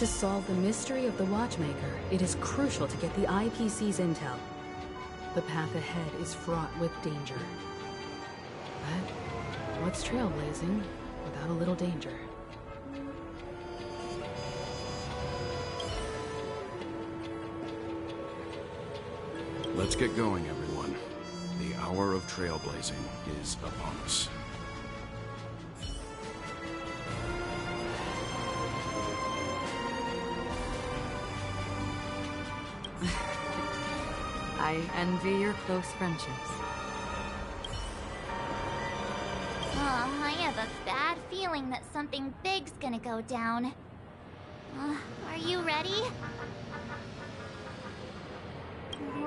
To solve the mystery of the Watchmaker, it is crucial to get the IPC's intel. The path ahead is fraught with danger. But what's trailblazing without a little danger? Let's get going, everyone. The hour of trailblazing is upon us. I envy your close friendships. I have a bad feeling that something big's gonna go down. Are you ready?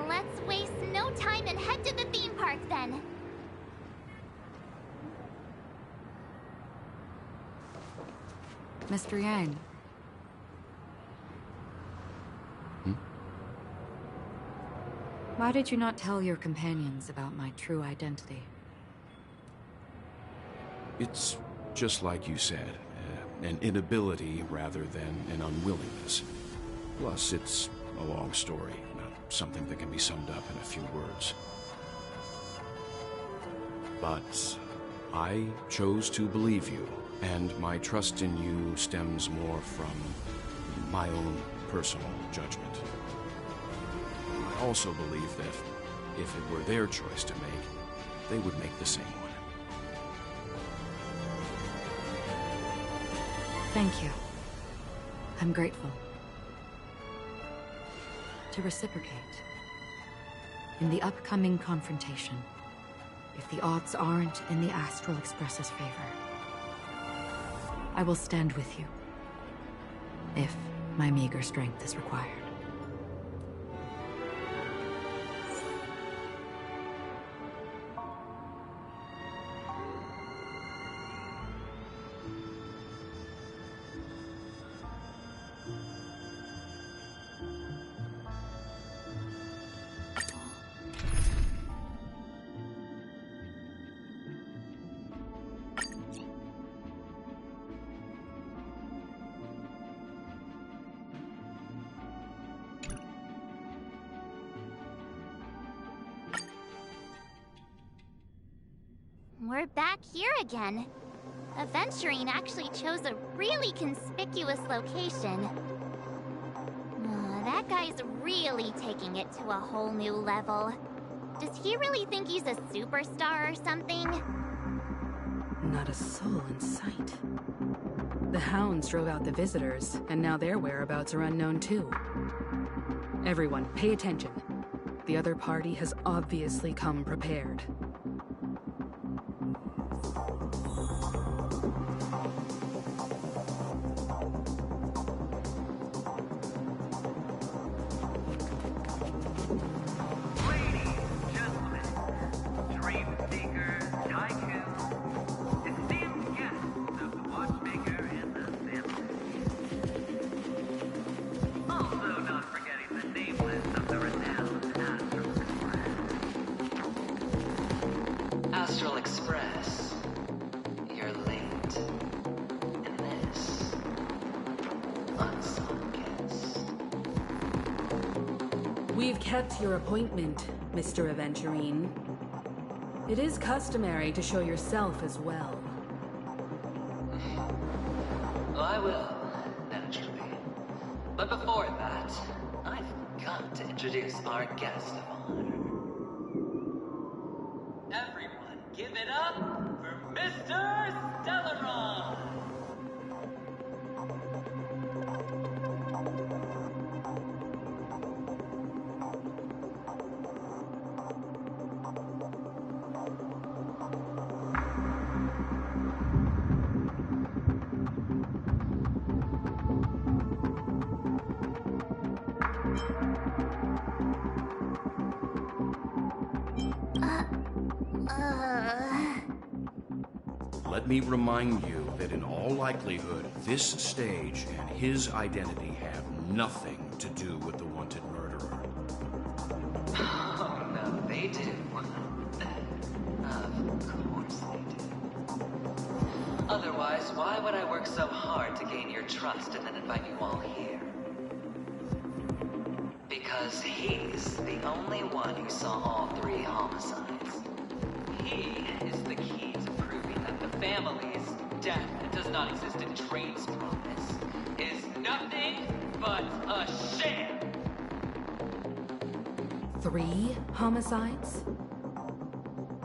Let's waste no time and head to the theme park then. Mr. Yang. Why did you not tell your companions about my true identity? It's just like you said, an inability rather than an unwillingness. Plus, it's a long story, not something that can be summed up in a few words. But I chose to believe you, and my trust in you stems more from my own personal judgment. I also believe that if it were their choice to make, they would make the same one. Thank you. I'm grateful. To reciprocate, in the upcoming confrontation, if the odds aren't in the Astral Express's favor, I will stand with you, if my meager strength is required. We're back here again. Aventurine actually chose a really conspicuous location. That guy's really taking it to a whole new level. Does he really think he's a superstar or something? Not a soul in sight. The hounds drove out the visitors, and now their whereabouts are unknown too. Everyone, pay attention. The other party has obviously come prepared. Astral Express, you're late. And this, unsung guest. We've kept your appointment, Mr. Aventurine. It is customary to show yourself as well. I will, naturally. But before that, I've got to introduce our guest of honor. Everyone, give it up for Mr. Stellaron! Let me remind you that in all likelihood, this stage and his identity have nothing to do with the wanted murderer. Oh, no, they do. Of course they do. Otherwise, Otherwise, why would I work so hard to gain your trust and then invite you all here? Because he's the only one who saw all 3 homicides. He is the key to proving that the family's death that does not exist in Train's promise is nothing but a sham! 3 homicides?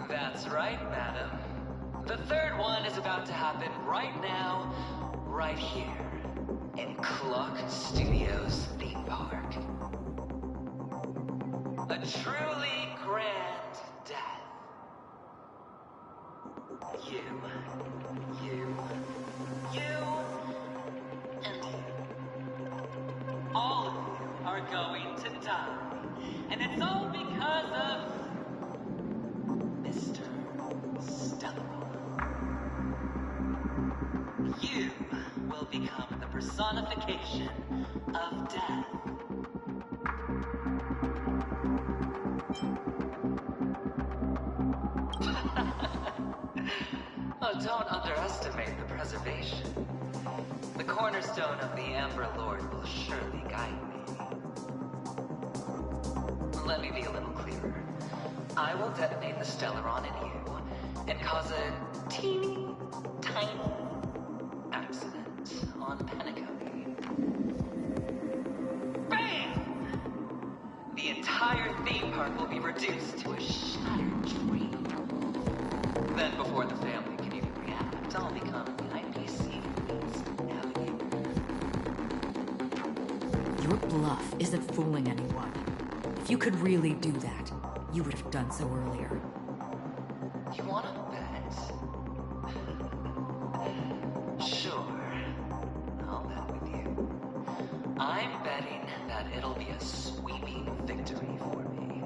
That's right, madam. The 3rd one is about to happen right now, right here, in Clock Studios theme park. A truly grand death. You, and you. All of you are going to die. And it's all because of Mr. Stellar. You will become the personification of death. Oh, don't underestimate the preservation. The cornerstone of the Amber Lord will surely guide me. Let me be a little clearer. I will detonate the Stellaron in you and cause a teeny, tiny accident on Penacony. Bam! The entire theme park will be reduced to a shattered dream. Then, before the family can even react, I'll become the IPC navigator. Your bluff isn't fooling anyone. If you could really do that, you would have done so earlier. You wanna bet? Sure. I'll bet with you. I'm betting that it'll be a sweeping victory for me.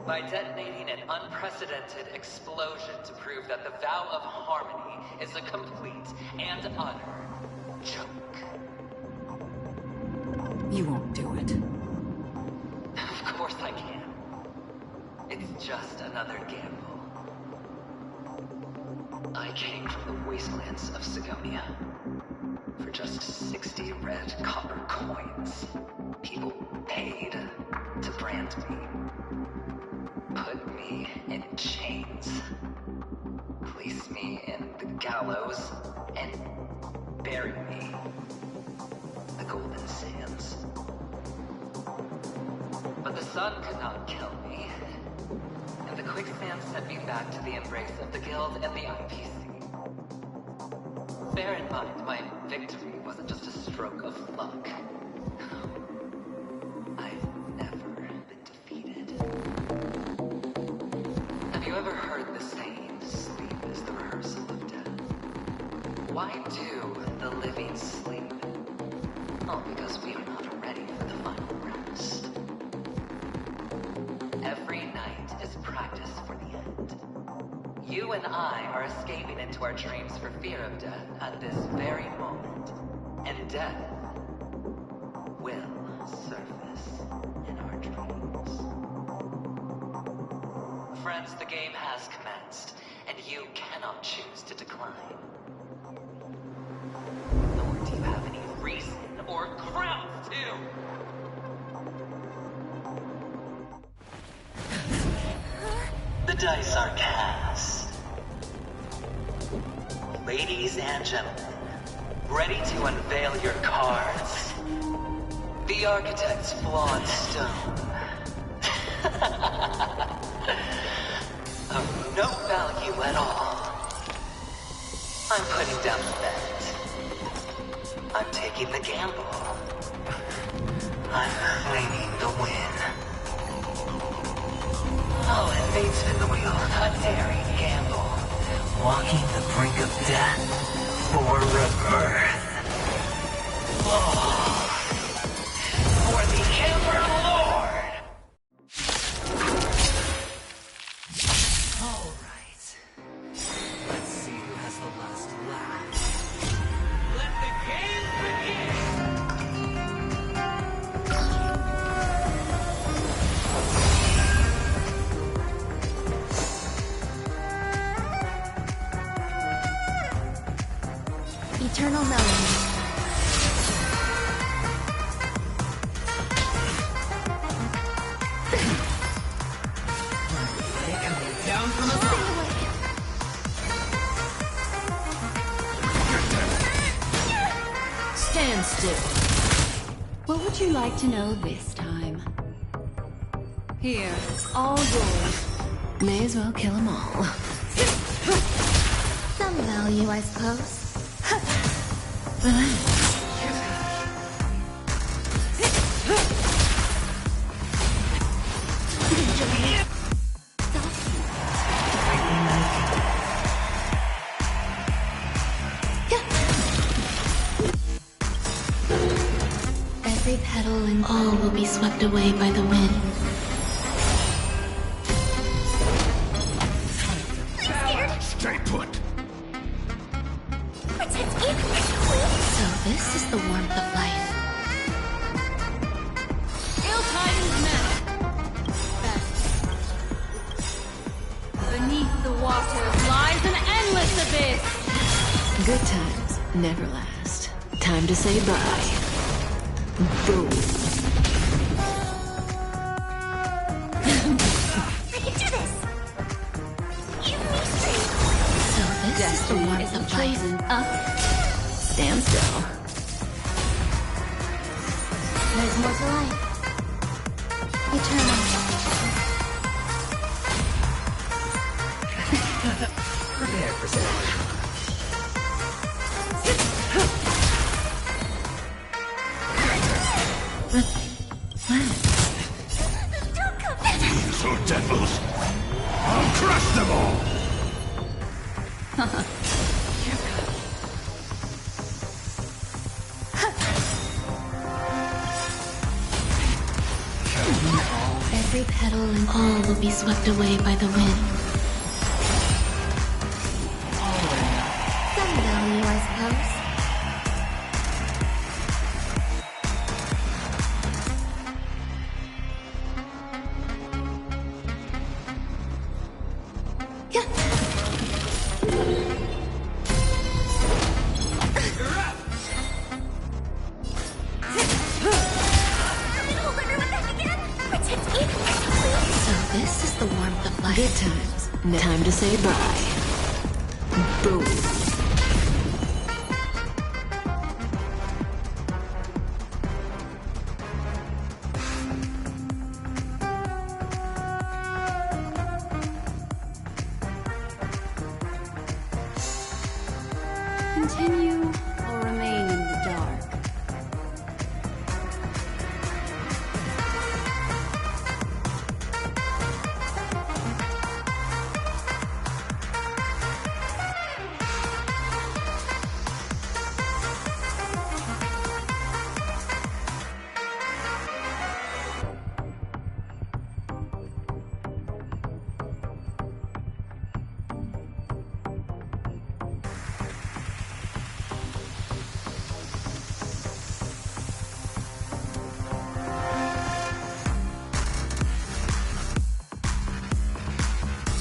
By detonating an unprecedented explosion to prove that the vow of harmony is a complete and utter joke. You won't do it. Of course I can. It's just another gamble. I came from the wastelands of Sigonia. For just 60 red copper coins, people paid to brand me. Put me in chains. Place me in the gallows and bury me. The Golden Sands. But the sun could not kill me. And the quicksand sent me back to the embrace of the Guild and the IPC. Bear in mind, my victory wasn't just a stroke of luck. I've never been defeated. Have you ever heard the saying, sleep is the rehearsal of death? Why do the living sleep? Oh, because we are not ready for the final rest. Every night is practice for the end. You and I are escaping into our dreams for fear of death at this very moment. And death will surface in our dreams. Friends, the game has commenced, and you cannot choose to decline. Nor do you have any reason or grounds to. The dice are cast. Ladies and gentlemen, ready to unveil your cards. The architect's flawed stone. Of no value at all. I'm putting down the bet. I'm taking the gamble. I'm claiming the win. Oh, and fate spin the wheel, a daring gamble. Walking the brink of death for rebirth. Oh, for the Ember Lord! All right. Let's see who has the last laugh. Let the game begin! Eternal melody. Down from above. Stand still. What would you like to know this time? Here, all yours. May as well kill them all. Some value, I suppose. Every petal and all will be swept away by the wind. Stay put. So this is the warmth of life. Ill-tidings men. Beneath the waters lies an endless abyss. Good times never last. Time to say bye. Boom. I can do this! Give me strength! So this is the warmth of life. Up. Stand still. There's more to life. Eternal. Prepare for ceremony. Don't come back! So devils! I'll crush them all! Every petal and all will be swept away by the wind. Some value, I suppose. So this is the warmth of life. Good times. Time to say bye. Boom. Continue or remain in the dark.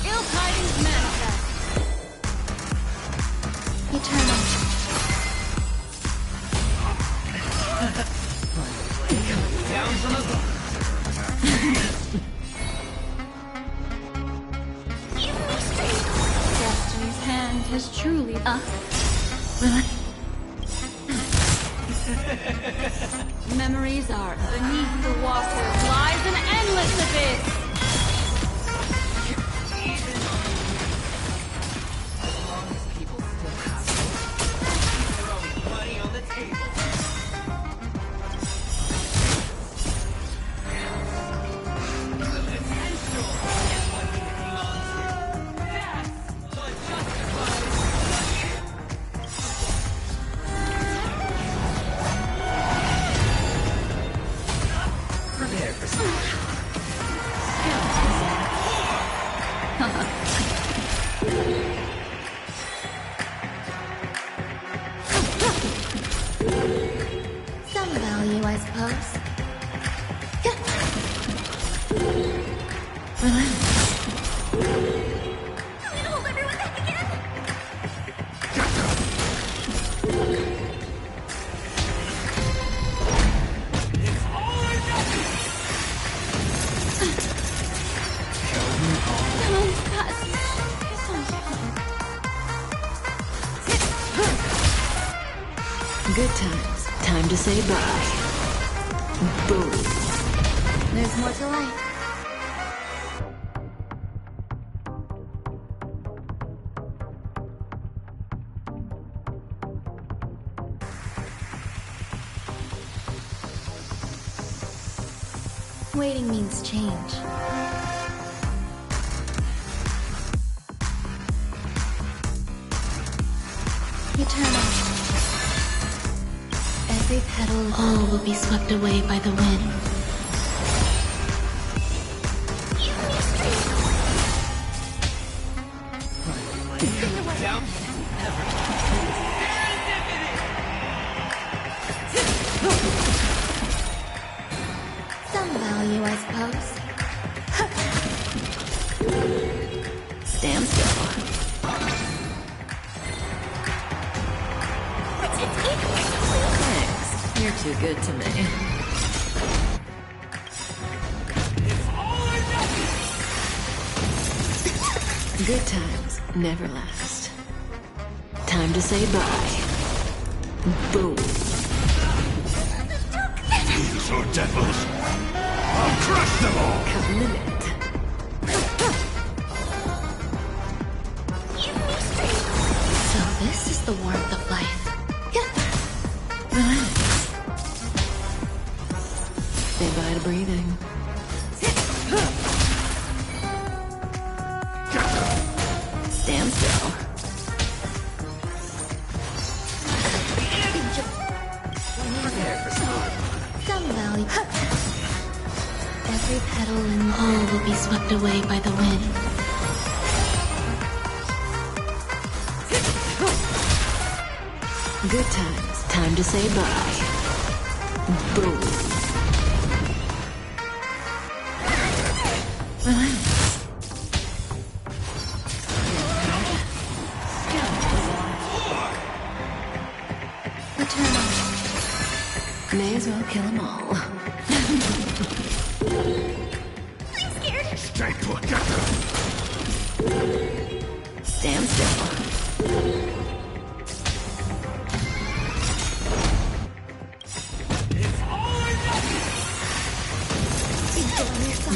Ill-tidings manifest. Eternal. Down from above. Give me strength! Destiny's hand has truly Memories are beneath the waters lies an endless abyss. As long as people still have hope, keep throwing money on the table. The potential is what we hang on to. That's what justifies. Prepare for something. Good times. Time to say bye. Boom. There's more to life. Waiting means change. Eternal. Every petal, all will be swept away by the wind. Down. Some value, I suppose. Stand still. Thanks. You're too good to me. Good times never last. Time to say bye. Boom. These are devils. I'll crush them all. Cut limit. So this is the warmth of life. Relax. Say bye to breathing. Stand still. Some value. Every petal and all will be swept away by the wind. Good times. Time to say bye. Boom. Relax. Eternal. May as well kill them all. I'm scared. Stay put. Get them. Stand still.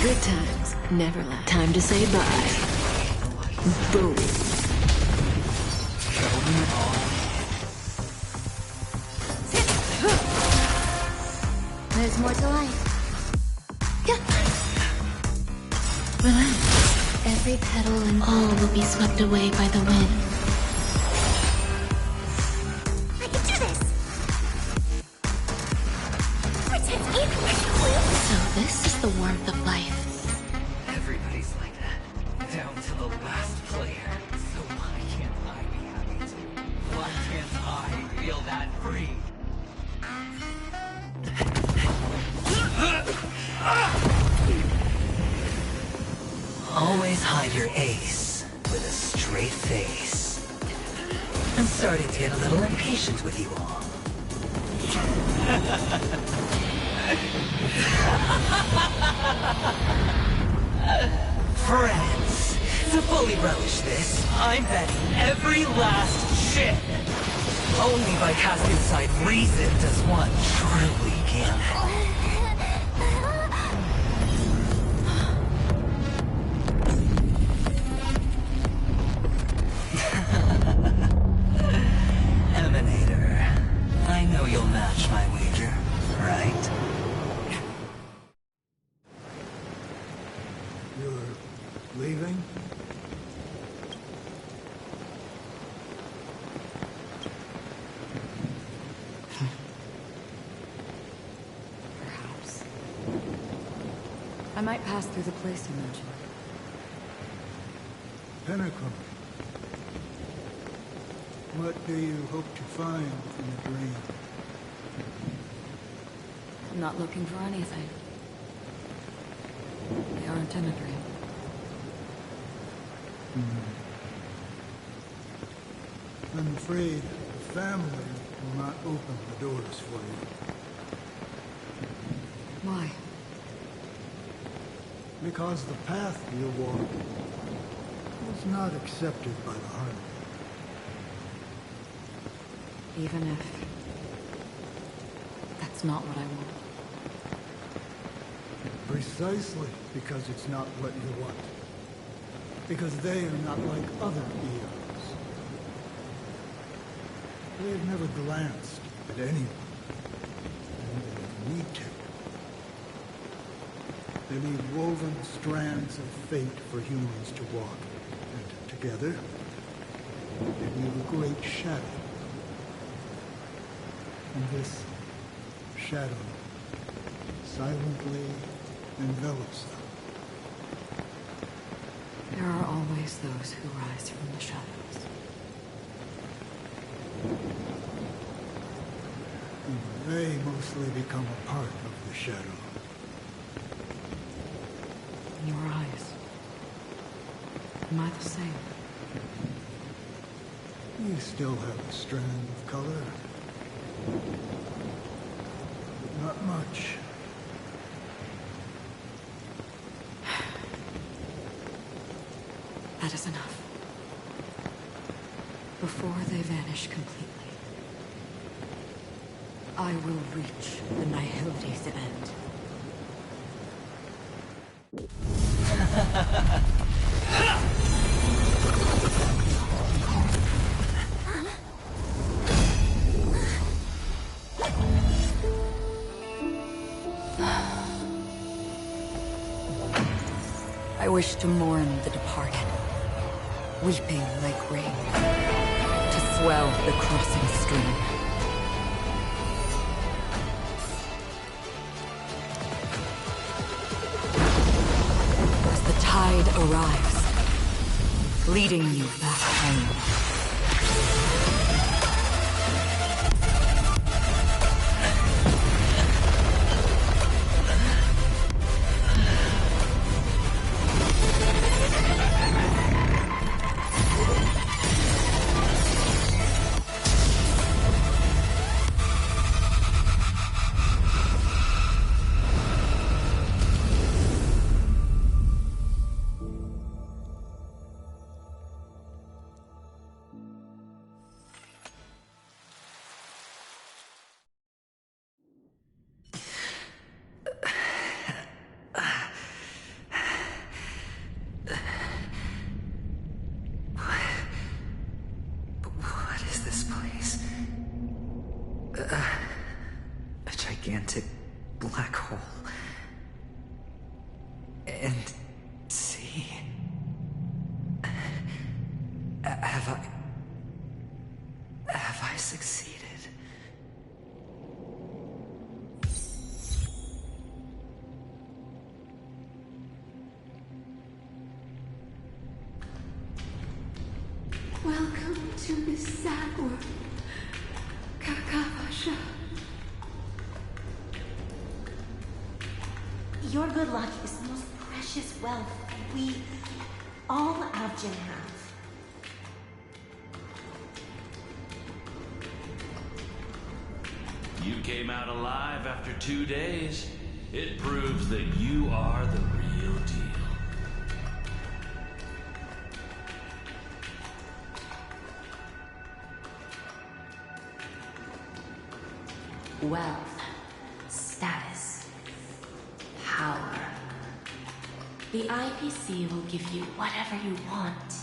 Good times never last. Time to say bye. Boom. There's more to life. Relax. Every petal and all will be swept away by the wind. I can do this. So this is the warmth of life. Everybody's like that. Down to the last player. So why can't I be happy too? Why can't I feel that free? Always hide your ace with a straight face. I'm starting to get a little impatient with you all. Friends, to fully relish this, I'm betting every last chip. Only by casting aside reason does one truly gamble. Emanator, I know you'll match my wager, right? You're leaving? Perhaps. I might pass through the place you mentioned. Pinnacle. What do you hope to find in the dream? I'm not looking for anything. They aren't in a dream. I'm afraid the family will not open the doors for you. Why? Because the path you walk was not accepted by the Hunt. Even if That's not what I want. Precisely because it's not what you want. Because they are not like other eons. They have never glanced at anyone. And they need to. They leave woven strands of fate for humans to walk. And together, they weave a great shadow. And this shadow silently envelops them. There are always those who rise from the shadows. And they mostly become a part of the shadow. In your eyes, am I the same? You still have a strand of color. But not much. That is enough. Before they vanish completely, I will reach the Nihility's end. I wish to mourn the departed, weeping like rain, to swell the crossing stream. As the tide arrives, leading you back home. A gigantic black hole. And see... Have I succeeded? Welcome to this sad world, Kakavasha. Your good luck is the most precious wealth we, all Avgin have. You came out alive after 2 days. It proves that you are the real deal. Wealth, status, power. The IPC will give you whatever you want,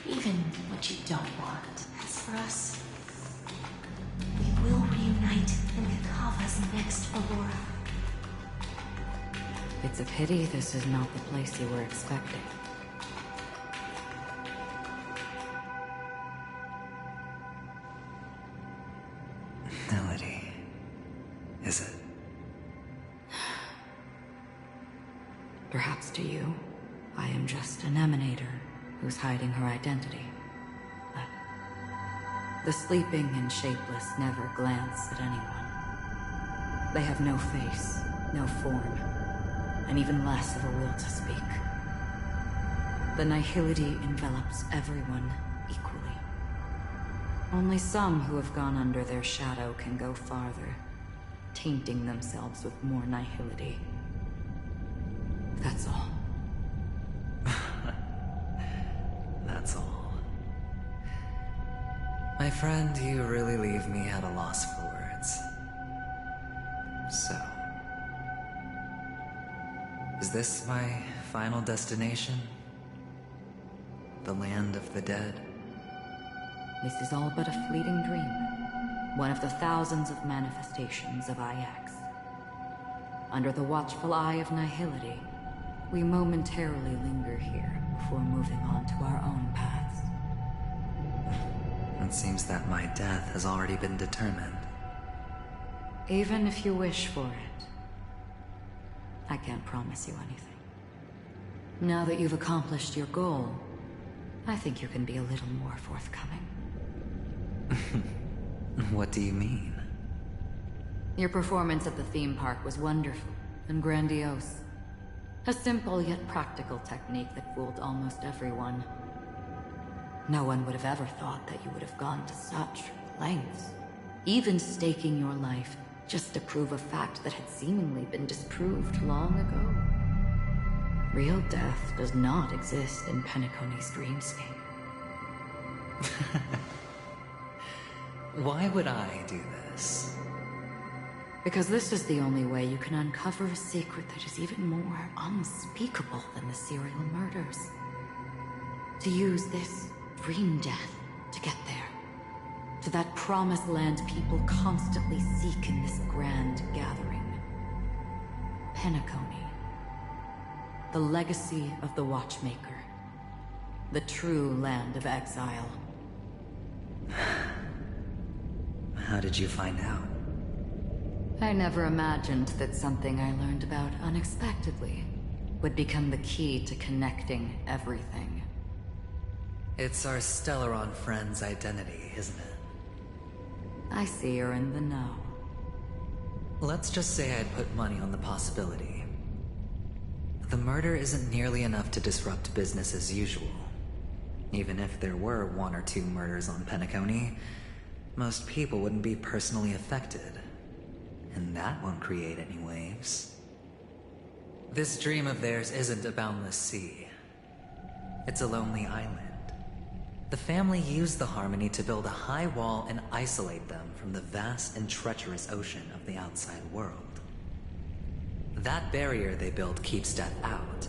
even what you don't want. As for us, we will reunite in Kakava's next Aurora. It's a pity this is not the place you were expecting. Melody. Is it? Perhaps to you, I am just an emanator who's hiding her identity. But the sleeping and shapeless never glance at anyone. They have no face, no form, and even less of a will to speak. The nihility envelops everyone equally. Only some who have gone under their shadow can go farther, tainting themselves with more nihility. That's all. That's all. My friend, you really leave me at a loss for words. Is this my final destination? The land of the dead? This is all but a fleeting dream. One of the thousands of manifestations of IX. Under the watchful eye of nihility, we momentarily linger here before moving on to our own paths. It seems that my death has already been determined. Even if you wish for it, I can't promise you anything. Now that you've accomplished your goal, I think you can be a little more forthcoming. What do you mean? Your performance at the theme park was wonderful and grandiose. A simple yet practical technique that fooled almost everyone. No one would have ever thought that you would have gone to such lengths, even staking your life just to prove a fact that had seemingly been disproved long ago. Real death does not exist in Penacony's dreamscape. Why would I do this? Because this is the only way you can uncover a secret that is even more unspeakable than the serial murders. To use this dream death to get there. To that promised land people constantly seek in this grand gathering. Penacony. The legacy of the Watchmaker. The true land of exile. How did you find out? I never imagined that something I learned about unexpectedly would become the key to connecting everything. It's our Stellaron friend's identity, isn't it? I see you're in the know. Let's just say I'd put money on the possibility. The murder isn't nearly enough to disrupt business as usual. Even if there were 1 or 2 murders on Penacony, most people wouldn't be personally affected. And that won't create any waves. This dream of theirs isn't a boundless sea. It's a lonely island. The family used the Harmony to build a high wall and isolate them from the vast and treacherous ocean of the outside world. That barrier they built keeps death out,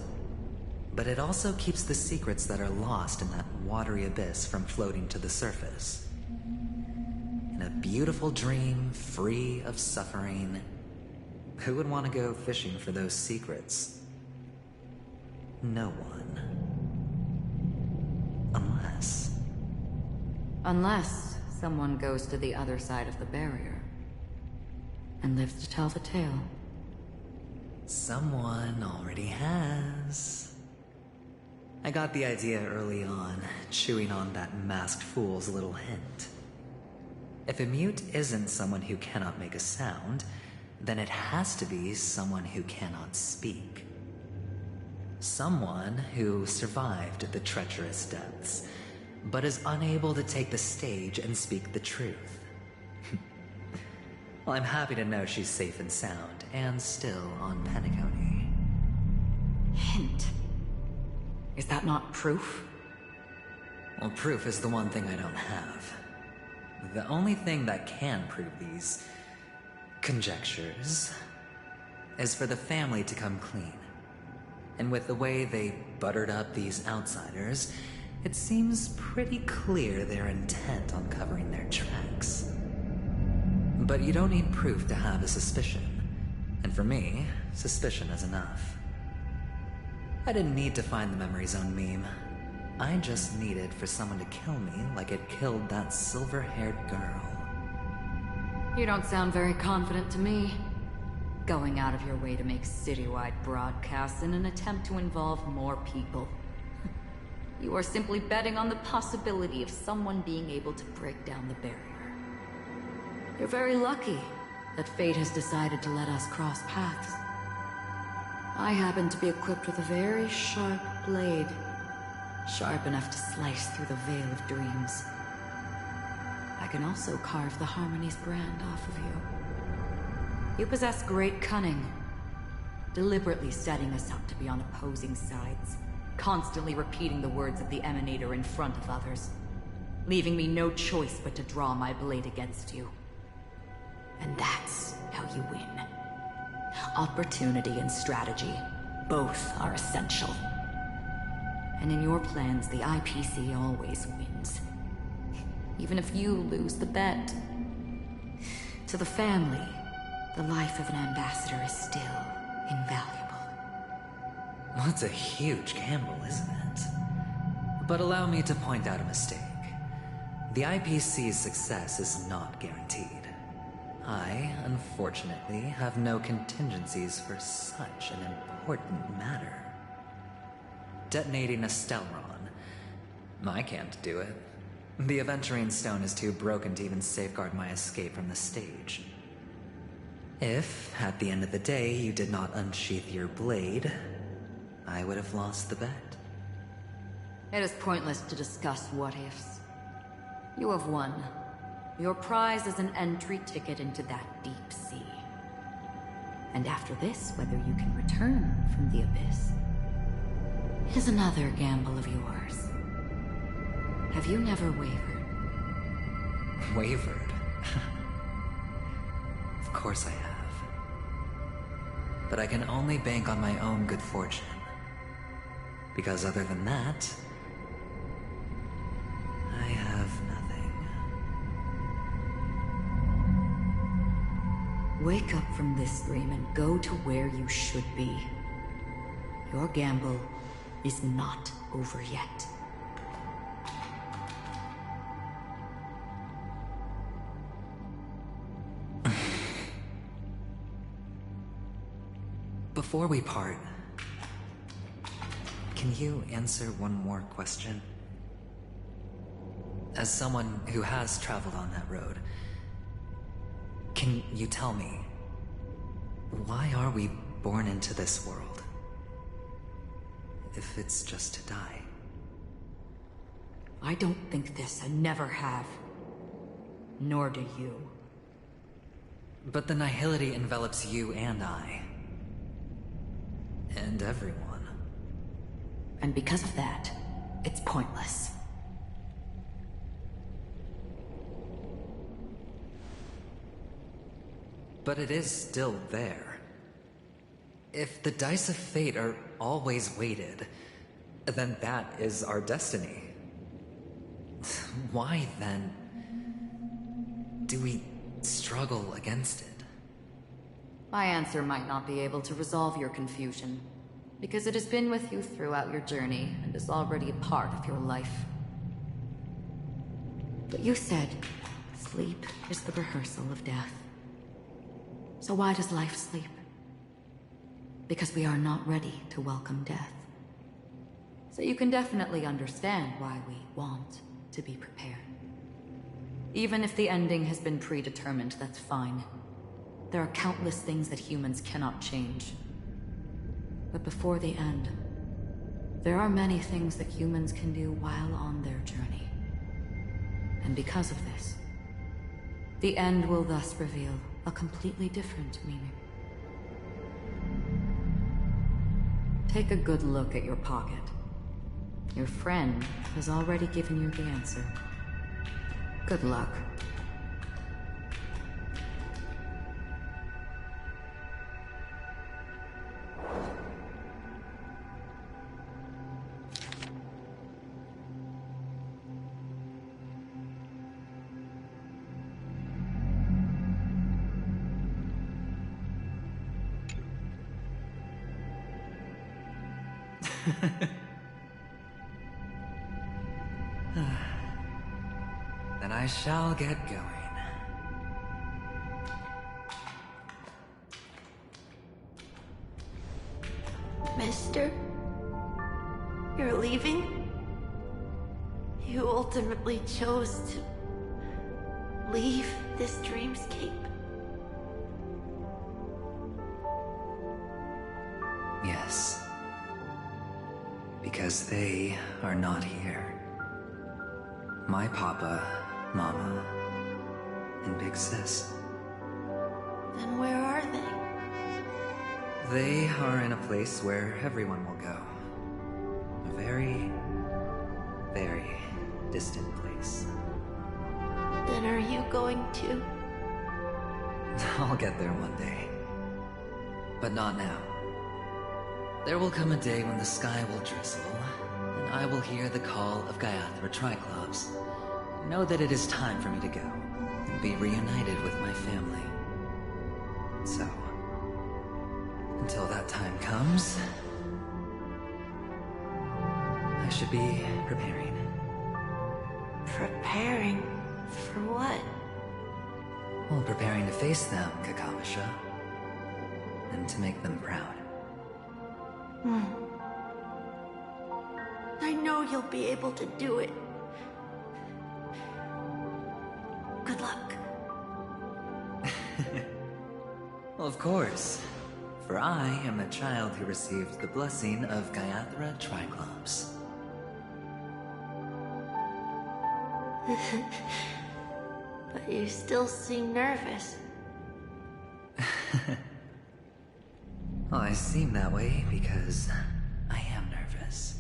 but it also keeps the secrets that are lost in that watery abyss from floating to the surface. In a beautiful dream, free of suffering, who would want to go fishing for those secrets? No one. Unless someone goes to the other side of the barrier and lives to tell the tale. Someone already has. I got the idea early on, chewing on that masked fool's little hint. If a mute isn't someone who cannot make a sound, then it has to be someone who cannot speak. Someone who survived the treacherous depths, but is unable to take the stage and speak the truth. Well, I'm happy to know she's safe and sound, and still on Penacony. Hint? Is that not proof? Well, proof is the one thing I don't have. The only thing that can prove these conjectures is for the family to come clean. And with the way they buttered up these outsiders, it seems pretty clear they're intent on covering their tracks. But you don't need proof to have a suspicion. And for me, suspicion is enough. I didn't need to find the Memory Zone meme. I just needed for someone to kill me like it killed that silver-haired girl. You don't sound very confident to me. Going out of your way to make citywide broadcasts in an attempt to involve more people. You are simply betting on the possibility of someone being able to break down the barrier. You're very lucky that fate has decided to let us cross paths. I happen to be equipped with a very sharp blade. Sharp enough to slice through the veil of dreams. I can also carve the Harmony's brand off of you. You possess great cunning, deliberately setting us up to be on opposing sides, constantly repeating the words of the Emanator in front of others, leaving me no choice but to draw my blade against you. And that's how you win. Opportunity and strategy, Both are essential. And in your plans, the IPC always wins. Even if you lose the bet. To the family, the life of an ambassador is still invaluable. That's a huge gamble, isn't it? But allow me to point out a mistake. The IPC's success is not guaranteed. I, unfortunately, have no contingencies for such an important matter. Detonating a Stelron. I can't do it. The Aventurine Stone is too broken to even safeguard my escape from the stage. If, at the end of the day, you did not unsheath your blade, I would have lost the bet. It is pointless to discuss what-ifs. You have won. Your prize is an entry ticket into that deep sea. And after this, whether you can return from the abyss is another gamble of yours. Have you never wavered? Wavered? Of course I have. But I can only bank on my own good fortune. Because other than that, I have nothing. Wake up from this dream and go to where you should be. Your gamble is not over yet. Before we part, can you answer one more question? As someone who has traveled on that road, can you tell me, why are we born into this world? If it's just to die. I don't think this, and never have. Nor do you. But the nihility envelops you and I. And everyone. And because of that, it's pointless. But it is still there. If the dice of fate are always weighted, then that is our destiny. Why, then, do we struggle against it? My answer might not be able to resolve your confusion, because it has been with you throughout your journey and is already a part of your life. But you said, sleep is the rehearsal of death. So why does life sleep? Because we are not ready to welcome death. So you can definitely understand why we want to be prepared. Even if the ending has been predetermined, that's fine. There are countless things that humans cannot change. But before the end, there are many things that humans can do while on their journey. And because of this, the end will thus reveal a completely different meaning. Take a good look at your pocket. Your friend has already given you the answer. Good luck. Then I shall get going. Mister? You're leaving? You ultimately chose to leave this dreamscape? Yes. Because they are not here. My papa, mama, and big sis. Then where are they? They are in a place where everyone will go. A very, very distant place. Then are you going to? I'll get there one day. But not now. There will come a day when the sky will drizzle, and I will hear the call of Gaiathra Triclops. Know that it is time for me to go, and be reunited with my family. So, until that time comes, I should be preparing. Preparing? For what? Well, preparing to face them, Kakavasha. And to make them proud. I know you'll be able to do it. Good luck. Well, of course. For I am the child who received the blessing of Gaiathra Triclops. But you still seem nervous. Well, I seem that way because I am nervous.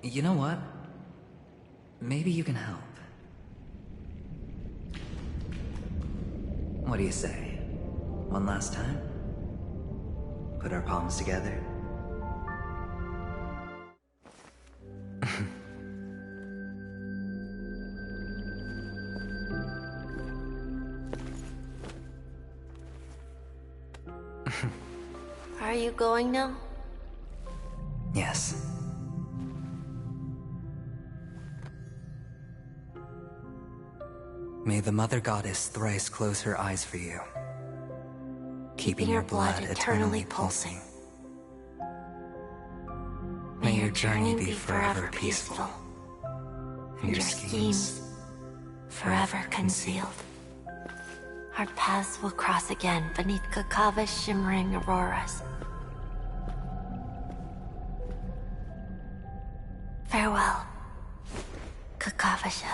You know what? Maybe you can help. What do you say? One last time? Put our palms together? Are you going now? Yes. May the Mother Goddess thrice close her eyes for you, keeping your blood eternally pulsing. May your journey be forever peaceful, and your schemes forever concealed. Our paths will cross again beneath Kakava's shimmering auroras. Farewell, Kakavasha.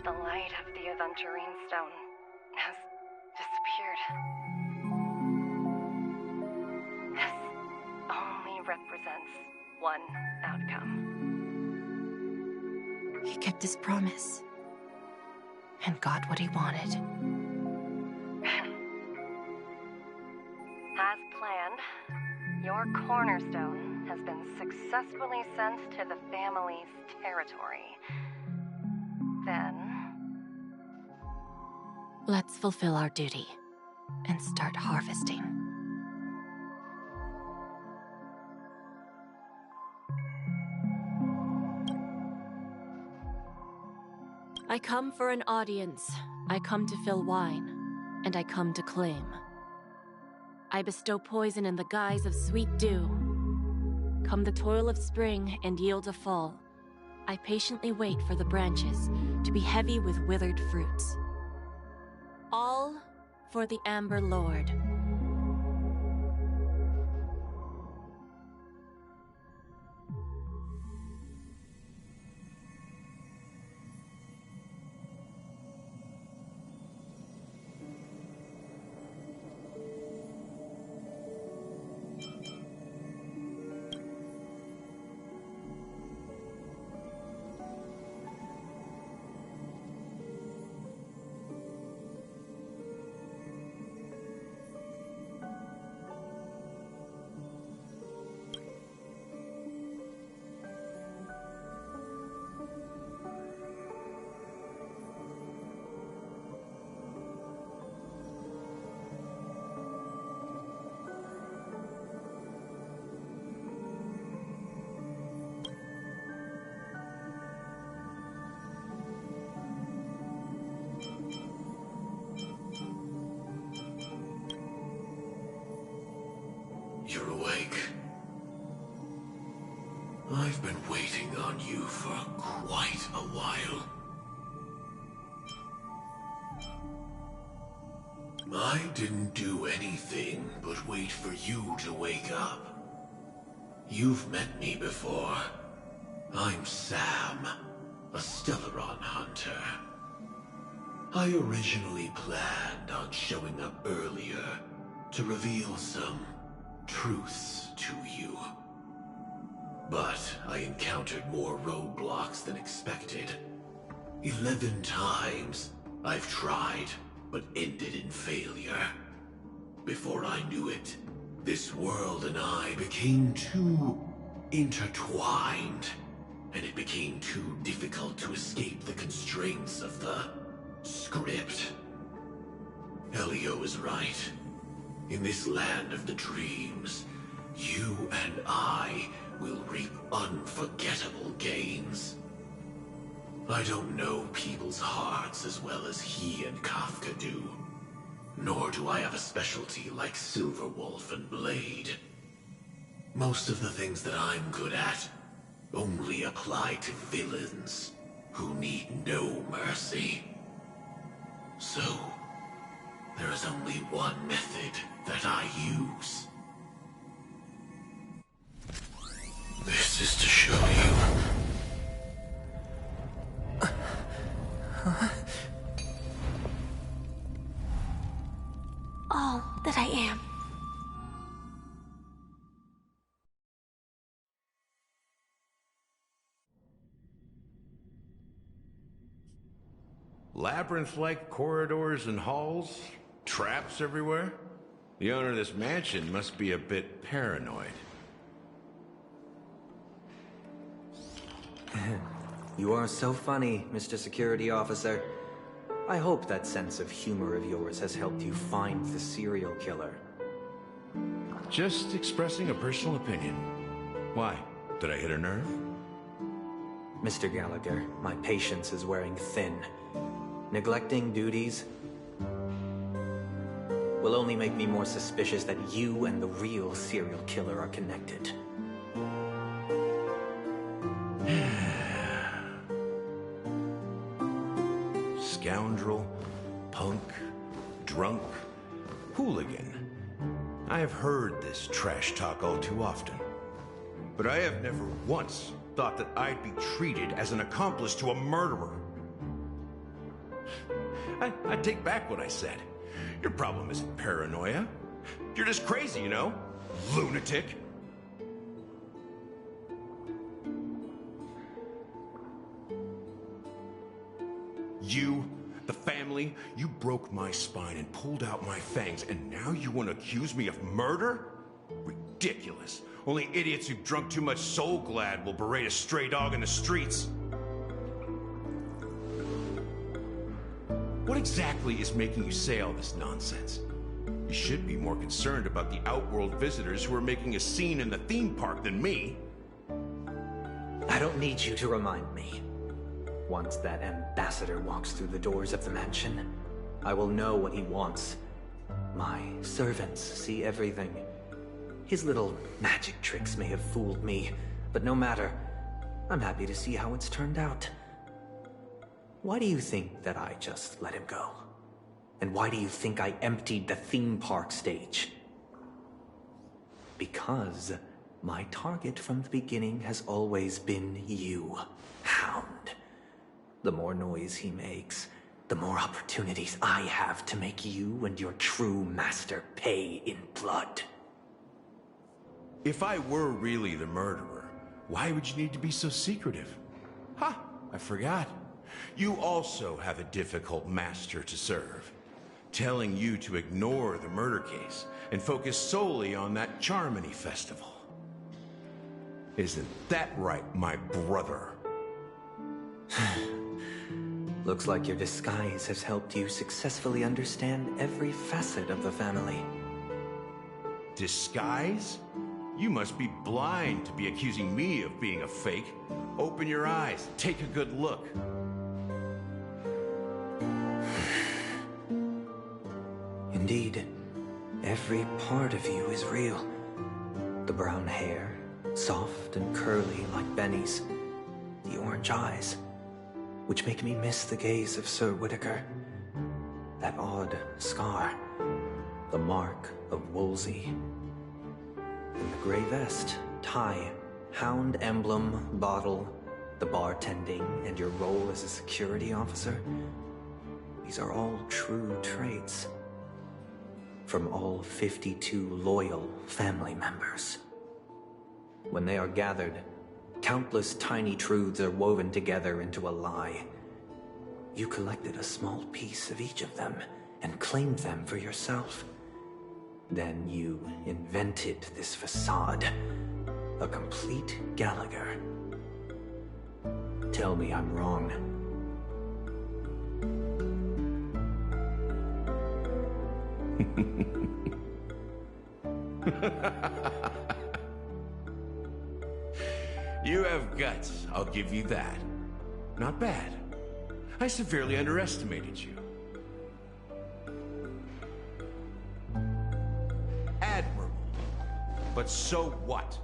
The light of the Aventurine Stone has disappeared. This only represents one outcome. He kept his promise. And got what he wanted. As planned, your cornerstone has been successfully sent to the family's territory. Then... let's fulfill our duty and start harvesting. I come for an audience. I come to fill wine, and I come to claim. I bestow poison in the guise of sweet dew. Come the toil of spring and yield a fall. I patiently wait for the branches to be heavy with withered fruits. All for the Amber Lord. awake. I've been waiting on you for quite a while. I didn't do anything but wait for you to wake up. You've met me before. I'm Sam, a Stellaron hunter. I originally planned on showing up earlier to reveal some truths to you. But I encountered more roadblocks than expected. 11 times I've tried, but ended in failure. Before I knew it, this world and I became too intertwined, and it became too difficult to escape the constraints of the script. Elio is right. In this land of the dreams, you and I will reap unforgettable gains. I don't know people's hearts as well as he and Kafka do. Nor do I have a specialty like Silverwolf and Blade. Most of the things that I'm good at only apply to villains who need no mercy. So, there is only one method that I use. This is to show you. All that I am. Labyrinth-like corridors and halls? Traps everywhere? The owner of this mansion must be a bit paranoid. You are so funny, Mr. Security Officer. I hope that sense of humor of yours has helped you find the serial killer. Just expressing a personal opinion. Why? Did I hit a nerve? Mr. Gallagher, my patience is wearing thin. Neglecting duties will only make me more suspicious that you and the real serial killer are connected. Scoundrel, punk, drunk, hooligan. I have heard this trash talk all too often. But I have never once thought that I'd be treated as an accomplice to a murderer. I take back what I said. Your problem isn't paranoia. You're just crazy, you know? Lunatic. You, the family, you broke my spine and pulled out my fangs, and now you want to accuse me of murder? Ridiculous. Only idiots who've drunk too much Soul Glad will berate a stray dog in the streets. What exactly is making you say all this nonsense? You should be more concerned about the Outworld visitors who are making a scene in the theme park than me. I don't need you to remind me. Once that ambassador walks through the doors of the mansion, I will know what he wants. My servants see everything. His little magic tricks may have fooled me, but no matter. I'm happy to see how it's turned out. Why do you think that I just let him go? And why do you think I emptied the theme park stage? Because my target from the beginning has always been you, Hound. The more noise he makes, the more opportunities I have to make you and your true master pay in blood. If I were really the murderer, why would you need to be so secretive? Ha! I forgot. You also have a difficult master to serve, telling you to ignore the murder case and focus solely on that Charmony festival. Isn't that right, my brother? Looks like your disguise has helped you successfully understand every facet of the family. Disguise? You must be blind to be accusing me of being a fake. Open your eyes, take a good look. Indeed, every part of you is real. The brown hair, soft and curly like Benny's. The orange eyes, which make me miss the gaze of Sir Whitaker. That odd scar, the mark of Wolsey. And the gray vest, tie, hound emblem, bottle, the bartending, and your role as a security officer. These are all true traits. From all 52 loyal family members. When they are gathered, countless tiny truths are woven together into a lie. You collected a small piece of each of them and claimed them for yourself. Then you invented this facade, a complete Gallagher. Tell me I'm wrong. You have guts, I'll give you that. Not bad. I severely underestimated you. Admirable. But so what?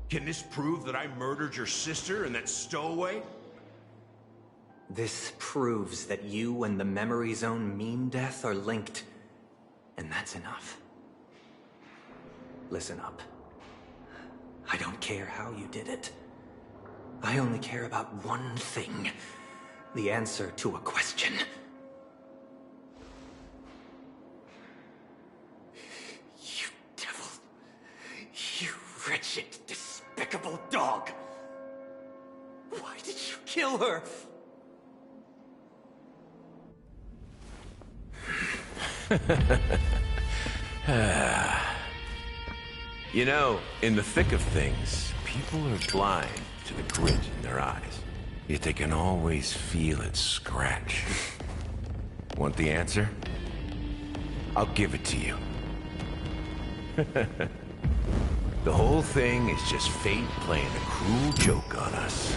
Can this prove that I murdered your sister and that stowaway? This proves that you and the Memory Zone meme death are linked. And that's enough. Listen up. I don't care how you did it. I only care about one thing. The answer to a question. You devil. You wretched, despicable dog. Why did you kill her? You know, in the thick of things, people are blind to the grit in their eyes. Yet they can always feel it scratch. Want the answer? I'll give it to you. The whole thing is just fate playing a cruel joke on us.